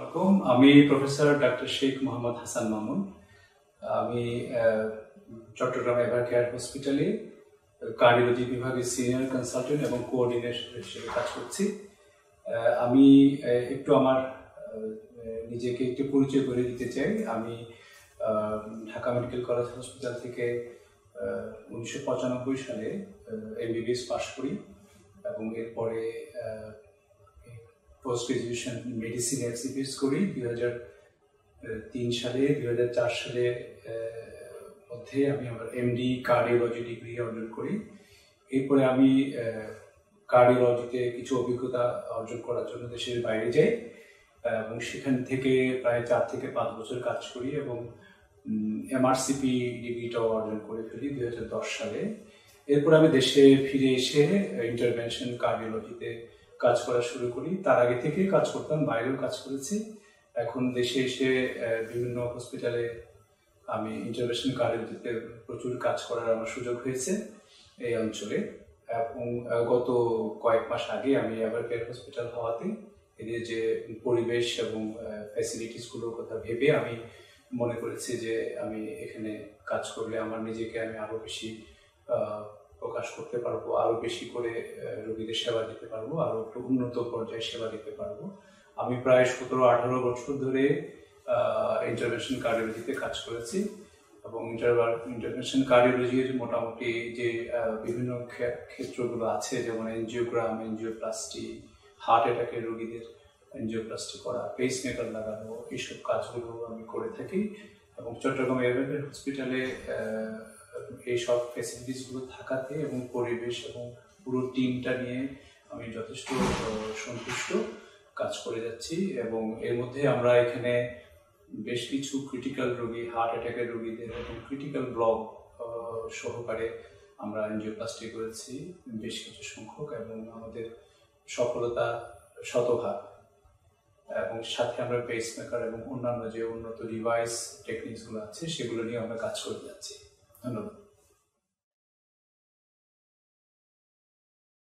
আলাইকুম। আমি professor doctor Sheikh Mohammad Hasan Mamun. আমি চট্টগ্রাম এভারকেয়ার হসপিটালে কার্ডিওলজি বিভাগের সিনিয়র কনসালটেন্ট এবং কোঅর্ডিনেটর হিসেবে কাজ করছি। আমি একটু আমার নিজেকে একটু পরিচয় করে দিতে চাই। আমি ঢাকা মেডিকেল কলেজ হসপিটাল থেকে 1995 সালে এমবিবিএস পাশ করি এবং এরপরে পোস্ট গ্রাজুয়েশন মেডিসিন এমসিপিএস করি 2003 সালে। 2004 সালের মধ্যে আমি আমার এমডি কার্ডিওলজি ডিগ্রি অর্জন করি। এরপরে আমি কার্ডিওলজিতে কিছু অভিজ্ঞতা অর্জন করার জন্য দেশের বাইরে যাই এবং সেখান থেকে প্রায় 4 থেকে 5 বছর কাজ করি এবং এমআরসিপি ডিগ্রিটাও অর্জন করে ফেলি 2010 সালে। এরপর আমি দেশে ফিরে এসে ইন্টারভেনশন কার্ডিওলজিতে কাজ করা শুরু করি। তার আগে থেকে কাজ করতাম, বাইরেও কাজ করেছি। এখন দেশে এসে বিভিন্ন হসপিটালে আমি ইন্টারভেনশন কার্ডিওলজিতে প্রচুর কাজ করার আমার সুযোগ হয়েছে এই অঞ্চলে। এবং গত কয়েক মাস আগে আমি এভারকেয়ার হসপিটাল হওয়াতে এদের যে পরিবেশ এবং ফ্যাসিলিটিসগুলোর কথা ভেবে আমি মনে করেছি যে আমি এখানে কাজ করলে আমার নিজেকে আমি আরো বেশি প্রকাশ করতে পারবো, আরো বেশি করে রোগীদের সেবা দিতে পারবো, আরো একটু উন্নত পর্যায়ে সেবা দিতে পারবো। আমি প্রায় 17-18 বছর ধরে ইন্টারভেনশন কার্ডিওলজিতে কাজ করেছি এবং ইন্টারভেনশন কার্ডিওলজির মোটামুটি যে বিভিন্ন ক্ষেত্রগুলো আছে, যেমন এনজিওগ্রাম, এনজিওপ্লাস্টি, হার্ট অ্যাটাকের রোগীদের এনজিওপ্লাস্টি করা, পেসমেকার লাগানো, এইসব কাজগুলো আমি করে থাকি। এবং চট্টগ্রাম এভারকেয়ার হসপিটালে এইসব ফ্যাসিলিটিসগুলো থাকাতে এবং পরিবেশ এবং পুরো টিমটা নিয়ে আমি যথেষ্ট সন্তুষ্ট কাজ করে যাচ্ছি। এবং এর মধ্যে আমরা এখানে বেশ কিছু ক্রিটিক্যাল রোগী, হার্ট অ্যাটাকের রোগীদের এবং ক্রিটিক্যাল ব্লক সহকারে আমরা এনজিওপ্লাস্টি করেছি বেশ কিছু সংখ্যক এবং আমাদের সফলতা শতভাগ। এবং সাথে আমরা পেসমেকার এবং অন্যান্য যে উন্নত ডিভাইস টেকনিক্সগুলো আছে সেগুলো নিয়ে আমরা কাজ করে যাচ্ছি। ধন্যবাদ।